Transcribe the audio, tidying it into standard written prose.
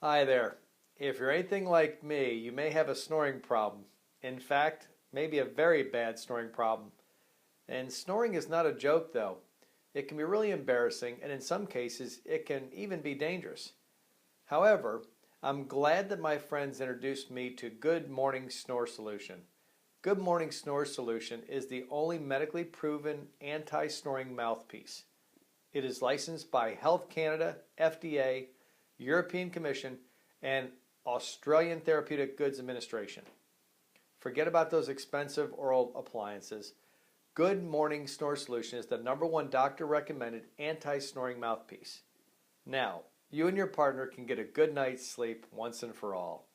Hi there. If you're anything like me, you may have a snoring problem. In fact, maybe a very bad snoring problem. And snoring is not a joke, though. It can be really embarrassing, and in some cases, it can even be dangerous. However, I'm glad that my friends introduced me to Good Morning Snore Solution. Good Morning Snore Solution is the only medically proven anti-snoring mouthpiece. It is licensed by Health Canada, FDA, European Commission, and Australian Therapeutic Goods Administration. Forget about those expensive oral appliances. Good Morning Snore Solution is the #1 doctor recommended anti-snoring mouthpiece. Now, you and your partner can get a good night's sleep once and for all.